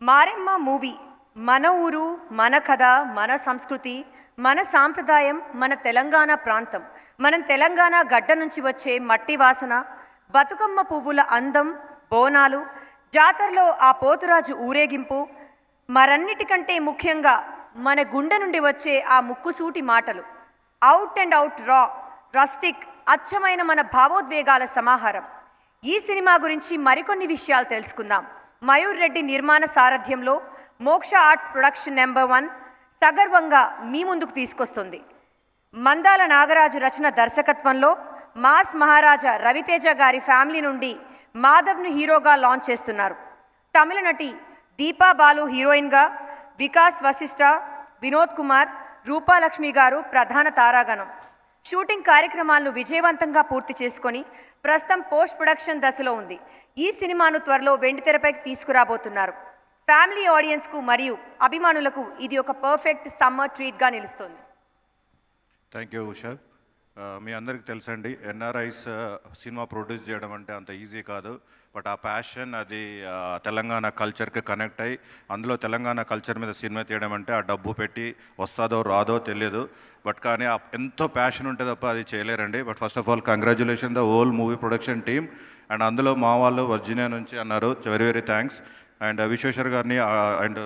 Maremma movie మన ఊరు, మన కథ, మన సంస్కృతి, మన సాంప్రదాయం, మన తెలంగాణ ప్రాంతం. మనం తెలంగాణ గడ్డ నుంచి వచ్చే మట్టి వాసన, బతుకమ్మ పువ్వుల అందం, బోనాలు, జాతరలో ఆ పోతురాజు ఊరేగింపు, మరన్నిటికంటే ముఖ్యంగా మన గుండె నుండి వచ్చే ఆ ముక్కుసూటి మాటలు. అవుట్ అండ్ అవుట్ రా, రస్టిక్, అచ్చమైన మన భావోద్వేగాల సమాహారం. ఈ సినిమా గురించి మరికొన్ని విషయాలు తెలుసుకుందాం. మయూర్ రెడ్డి నిర్మాణ సారథ్యంలో మోక్ష ఆర్ట్స్ ప్రొడక్షన్ నెంబర్ 1 సగర్వంగా మీ ముందుకు తీసుకొస్తుంది. మందాల నాగరాజు రచన దర్శకత్వంలో మాస్ మహారాజా రవితేజ గారి ఫ్యామిలీ నుండి మాధవ్ను హీరోగా లాంచ్ చేస్తున్నారు. తమిళ నటి దీపా బాలు హీరోయిన్గా, వికాస్ వశిష్ఠ, వినోద్ కుమార్, రూపాలక్ష్మి గారు ప్రధాన తారాగణం. షూటింగ్ కార్యక్రమాలను విజయవంతంగా పూర్తి చేసుకొని ప్రస్తుతం పోస్ట్ ప్రొడక్షన్ దశలో ఉంది. ఈ సినిమాను త్వరలో వెండితెరపైకి తీసుకురాబోతున్నారు. ఫ్యామిలీ ఆడియన్స్కు మరియు అభిమానులకు ఇది ఒక పర్ఫెక్ట్ సమ్మర్ ట్రీట్గా నిలుస్తుంది. Thank you Usha. మీ అందరికీ తెలుసండి, ఎన్ఆర్ఐస్ సినిమా ప్రొడ్యూస్ చేయడం అంటే అంత ఈజీ కాదు. బట్ ఆ ప్యాషన్ అది తెలంగాణ కల్చర్కి కనెక్ట్ అయ్యి అందులో తెలంగాణ కల్చర్ మీద సినిమా తీయడం అంటే ఆ డబ్బు పెట్టి వస్తుందో రాదో తెలియదు. బట్ కానీ ఎంతో ప్యాషన్ ఉంటే తప్ప అది చేయలేరండి. But first of all congratulation the whole movie production team. And అందులో మా వాళ్ళు వర్జీనియా నుంచి అన్నారు, very very thanks. And Vishweshwar గారిని అండ్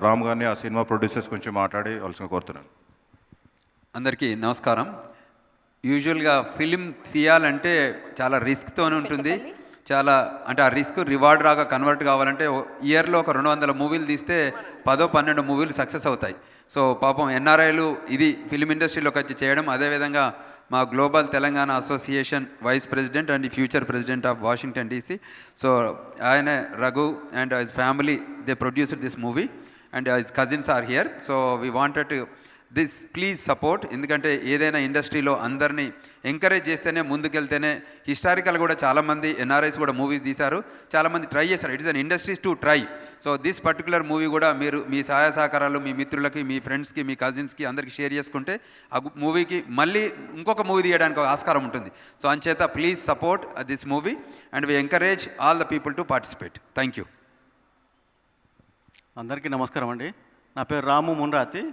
రామ్ గారిని ఆ సినిమా ప్రొడ్యూసర్స్ కొంచెం మాట్లాడి వలసిన కోరుతున్నాను. అందరికీ నమస్కారం. యూజువల్గా ఫిలిం తీయాలంటే చాలా రిస్క్తోనే ఉంటుంది. చాలా అంటే ఆ రిస్క్ రివార్డ్ రాగా కన్వర్ట్ కావాలంటే ఇయర్లో ఒక 200 మూవీలు తీస్తే 10-12 మూవీలు సక్సెస్ అవుతాయి. సో పాపం ఎన్ఆర్ఐలు ఇది ఫిలిం ఇండస్ట్రీలోకి వచ్చి చేయడం. అదేవిధంగా మా global Telangana association vice president and future president of Washington DC. So ఆయన Raghu and his family they produced this movie and his cousins are here. So we wanted to this please support. ఎందుకంటే ఏదైనా ఇండస్ట్రీలో అందరినీ ఎంకరేజ్ చేస్తేనే ముందుకెళ్తేనే. Historical కూడా చాలామంది NRIs కూడా movies తీశారు, చాలామంది ట్రై చేశారు. It is an industries to try. So this particular movie కూడా మీరు మీ సహాయ సహకారాలు మీ మిత్రులకి, మీ ఫ్రెండ్స్కి, మీ కజిన్స్కి అందరికీ షేర్ చేసుకుంటే ఆ మూవీకి మళ్ళీ ఇంకొక మూవీ తీయడానికి ఆస్కారం ఉంటుంది. సో అంచేత please support this movie and we encourage all the people to participate. Thank you. అందరికీ నమస్కారం అండి. నా పేరు Ramu Munrathi,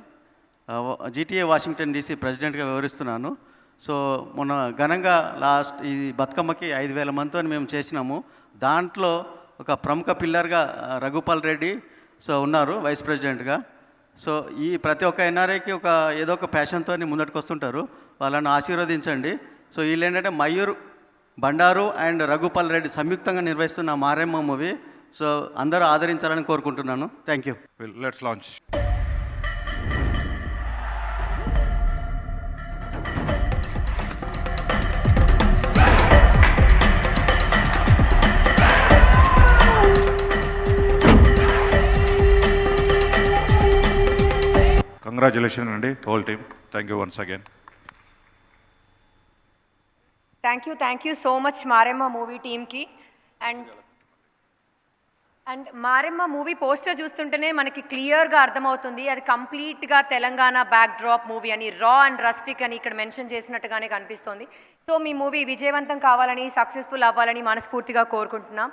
GTA Washington DC ప్రెసిడెంట్గా వ్యవహరిస్తున్నాను. సో మొన్న ఘనంగా ఈ బతుకమ్మకి 5,000 మందితో మేము చేసినాము. దాంట్లో ఒక ప్రముఖ పిల్లర్గా రఘుపాల్ రెడ్డి ఉన్నారు వైస్ ప్రెసిడెంట్గా. సో ఈ ప్రతి ఒక్క ఎన్ఆర్ఐకి ఏదో ఒక ప్యాషన్తో ముందటికి వస్తుంటారు, వాళ్ళని ఆశీర్వదించండి. సో వీళ్ళు ఏంటంటే మయూర్ బండారు అండ్ రఘుపాల్ రెడ్డి సంయుక్తంగా నిర్వహిస్తున్న మారెమ్మ మూవీ. సో అందరూ ఆదరించాలని కోరుకుంటున్నాను. Thank you. Let's launch. Congratulation అండి whole team. Thank you once again. Thank you so much Maremma movie టీమ్కి. అండ్ మారెమ్మ మూవీ పోస్టర్ చూస్తుంటేనే మనకి క్లియర్గా అర్థమవుతుంది అది కంప్లీట్గా తెలంగాణ బ్యాక్ డ్రాప్ మూవీ అని, రా అండ్ రస్టిక్ అని ఇక్కడ మెన్షన్ చేసినట్టుగానే కనిపిస్తోంది. సో మీ మూవీ విజయవంతం కావాలని, సక్సెస్ఫుల్ అవ్వాలని మనస్ఫూర్తిగా కోరుకుంటున్నాం.